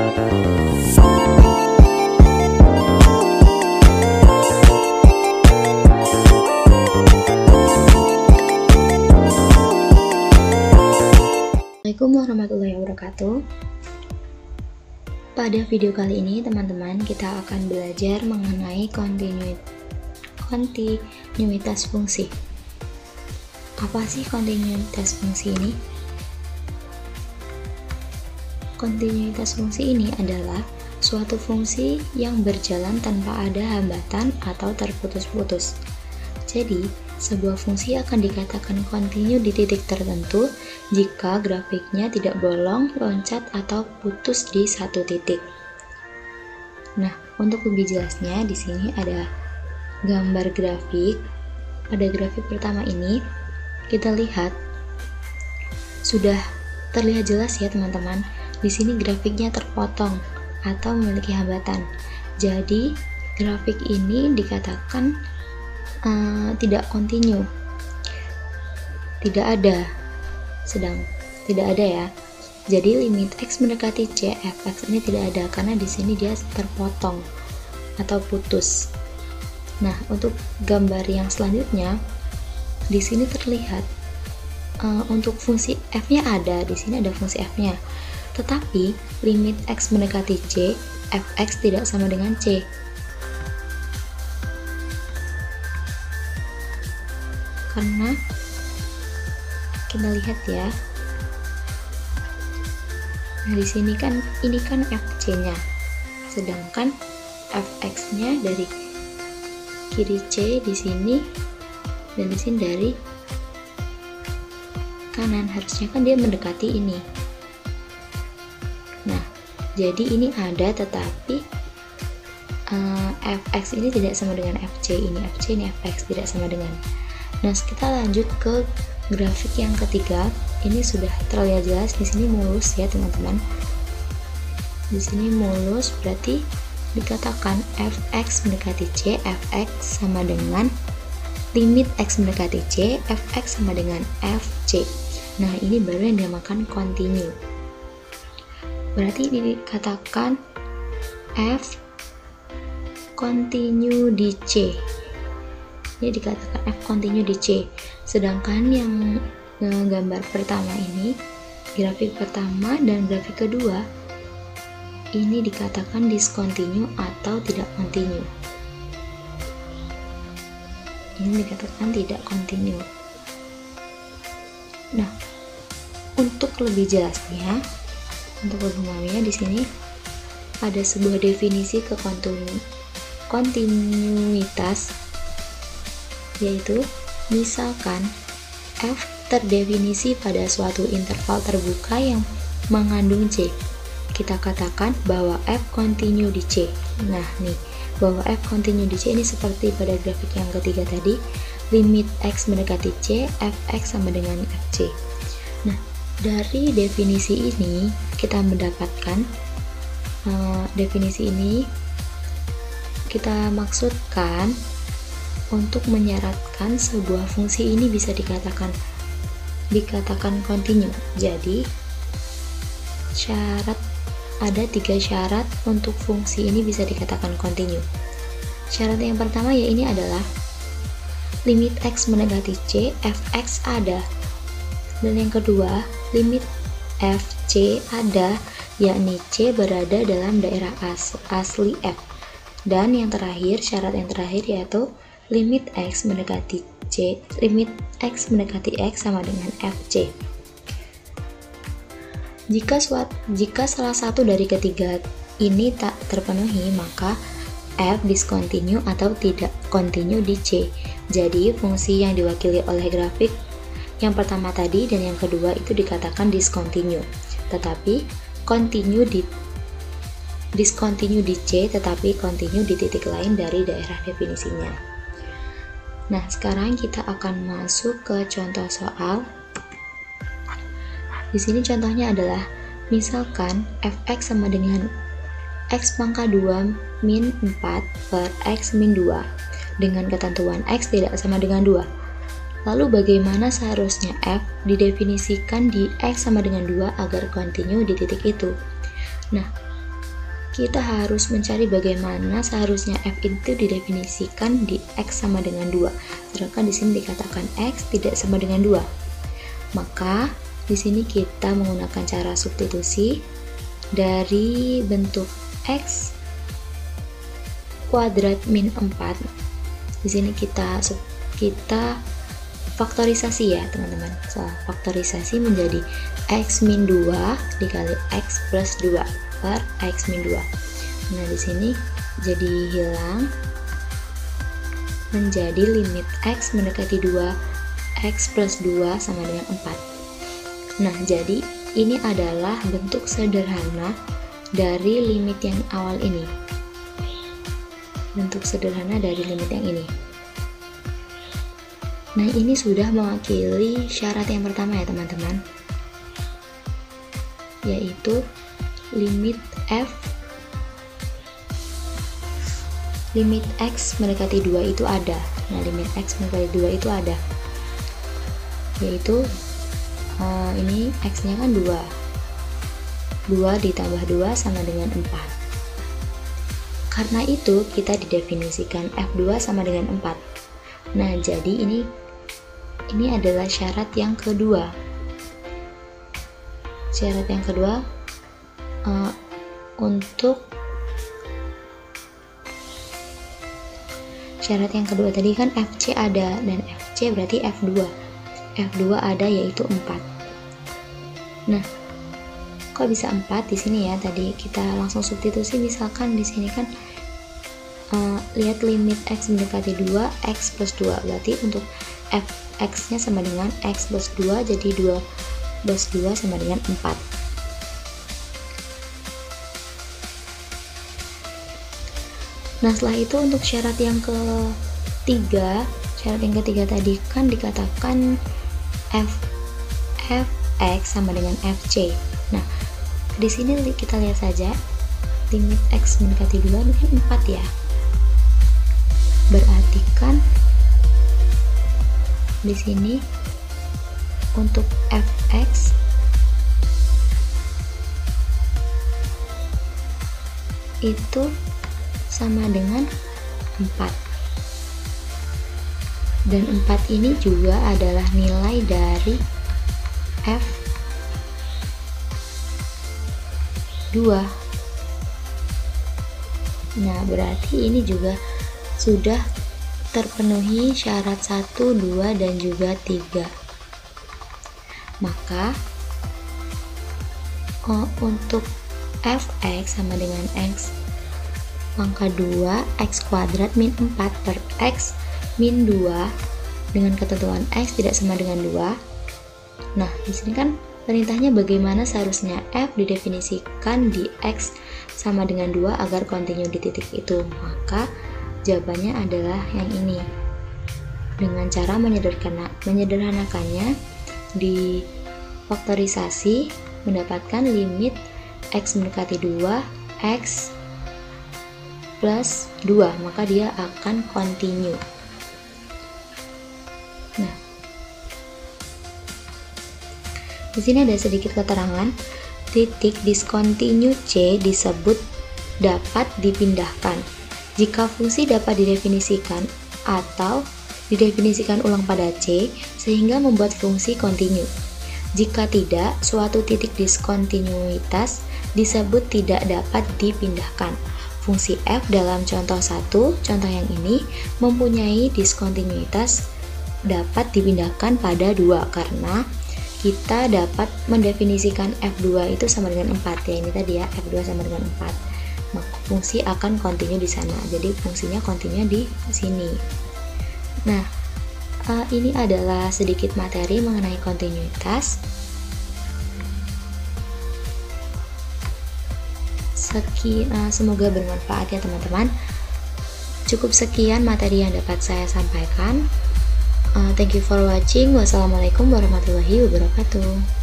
Assalamualaikum warahmatullahi wabarakatuh. Pada video kali ini teman-teman kita akan belajar mengenai kontinuitas fungsi. Apa sih kontinuitas fungsi ini? Kontinuitas fungsi ini adalah suatu fungsi yang berjalan tanpa ada hambatan atau terputus-putus. Jadi, sebuah fungsi akan dikatakan kontinu di titik tertentu jika grafiknya tidak bolong, loncat, atau putus di satu titik. Nah, untuk lebih jelasnya di sini ada gambar grafik. Pada grafik pertama ini kita lihat sudah terlihat jelas ya teman-teman. Di sini grafiknya terpotong atau memiliki hambatan. Jadi, grafik ini dikatakan tidak kontinu, tidak ada ya. Jadi limit x mendekati c fx ini tidak ada karena di sini dia terpotong atau putus. Nah, untuk gambar yang selanjutnya di sini terlihat untuk fungsi f-nya ada, di sini ada fungsi f-nya. Tetapi limit x mendekati c, fx tidak sama dengan c. Karena kita lihat ya. Nah, di sini kan ini kan fc-nya. Sedangkan fx-nya dari kiri c di sini dan di sini dari kanan. Harusnya kan dia mendekati ini. Nah, jadi ini ada tetapi fx ini tidak sama dengan fc, ini fc, ini fx tidak sama dengan. Nah, kita lanjut ke grafik yang ketiga. Ini sudah terlihat jelas, di sini mulus ya teman-teman. Di sini mulus berarti dikatakan fx mendekati c, fx sama dengan limit x mendekati c, fx sama dengan fc. Nah, ini baru yang dinamakan kontinu. Berarti ini dikatakan f kontinu di c. Ini dikatakan f kontinu di c. Sedangkan yang gambar pertama ini, grafik pertama dan grafik kedua, ini dikatakan diskontinu atau tidak kontinu. Ini dikatakan tidak kontinu. Nah, untuk lebih jelasnya, untuk lebih memahaminya di sini ada sebuah definisi kontinuitas, yaitu misalkan f terdefinisi pada suatu interval terbuka yang mengandung c. Kita katakan bahwa f kontinu di c. Nah, nih, bahwa f kontinu di c ini seperti pada grafik yang ketiga tadi, limit x mendekati c, fx sama dengan fc. Nah, dari definisi ini kita mendapatkan definisi ini kita maksudkan untuk menyaratkan sebuah fungsi ini bisa dikatakan kontinu. Jadi ada 3 syarat untuk fungsi ini bisa dikatakan kontinu. Syarat yang pertama ya ini adalah limit x mendekati c, fx ada. Dan yang kedua, limit fc ada, yakni c berada dalam daerah asli f. Dan yang terakhir, syarat yang terakhir yaitu limit x mendekati c, limit x mendekati x sama dengan fc. Jika salah satu dari ketiga ini tak terpenuhi, maka f diskontinu atau tidak kontinu di c. Jadi fungsi yang diwakili oleh grafik yang pertama tadi dan yang kedua itu dikatakan diskontinu, tetapi diskontinu di c, tetapi kontinu di titik lain dari daerah definisinya. Nah, sekarang kita akan masuk ke contoh soal. Di sini contohnya adalah misalkan fx sama dengan x pangkat 2 min 4 per x min 2 dengan ketentuan x tidak sama dengan 2. Lalu bagaimana seharusnya f didefinisikan di x sama dengan 2 agar kontinu di titik itu? Nah, kita harus mencari bagaimana seharusnya f itu didefinisikan di x sama dengan 2. Sedangkan di sini dikatakan x tidak sama dengan 2. Maka di sini kita menggunakan cara substitusi dari bentuk x kuadrat min 4. Di sini kita faktorisasi ya teman-teman. Faktorisasi menjadi x min 2 dikali x plus 2 per x min 2. Nah, di sini jadi hilang, menjadi limit x mendekati 2, x plus 2 sama dengan 4. Nah, jadi ini adalah bentuk sederhana dari limit yang awal ini. Bentuk sederhana dari limit yang ini. Nah, ini sudah mewakili syarat yang pertama ya teman-teman, yaitu limit x mendekati 2 itu ada. Nah, limit x mendekati 2 itu ada, yaitu ini x nya kan 2 ditambah 2 sama dengan 4. Karena itu kita didefinisikan f2 sama dengan 4. Nah, jadi ini adalah syarat yang kedua. Syarat yang kedua untuk syarat yang kedua tadi kan FC ada, dan FC berarti F2 ada yaitu 4. Nah, kok bisa 4 di sini ya? Tadi kita langsung substitusi, misalkan di sini kan lihat limit x mendekati 2, x plus 2, berarti untuk x nya sama dengan x plus 2, jadi 2 plus 2 sama dengan 4. Nah, setelah itu untuk syarat yang ketiga tadi kan dikatakan fx sama dengan fc. Nah, di sini kita lihat saja limit x mendekati 2 ini kan 4 ya. Berarti kan di sini untuk fx itu sama dengan 4, dan 4 ini juga adalah nilai dari f2. Nah, berarti ini juga sudah terpenuhi syarat 1, 2, dan juga 3. Maka untuk fx sama dengan x pangkat 2 x kuadrat min 4 per x min 2 dengan ketentuan x tidak sama dengan 2. Nah, di sini kan perintahnya bagaimana seharusnya f didefinisikan di x sama dengan 2 agar kontinu di titik itu. Maka jawabannya adalah yang ini. Dengan cara menyederhanakannya di faktorisasi mendapatkan limit x mendekati 2, x plus 2, maka dia akan continue. Nah, di sini ada sedikit keterangan. Titik discontinue C disebut dapat dipindahkan jika fungsi dapat didefinisikan atau didefinisikan ulang pada C sehingga membuat fungsi continue. Jika tidak, suatu titik diskontinuitas disebut tidak dapat dipindahkan. Fungsi f dalam contoh 1, contoh yang ini, mempunyai diskontinuitas dapat dipindahkan pada 2 karena kita dapat mendefinisikan f2 itu sama dengan 4 ya, ini tadi ya, f2 sama dengan 4. Maka fungsi akan kontinu di sana. Jadi fungsinya kontinu di sini. Nah, ini adalah sedikit materi mengenai kontinuitas. Semoga bermanfaat ya teman-teman. Cukup sekian materi yang dapat saya sampaikan. Thank you for watching. Wassalamualaikum warahmatullahi wabarakatuh.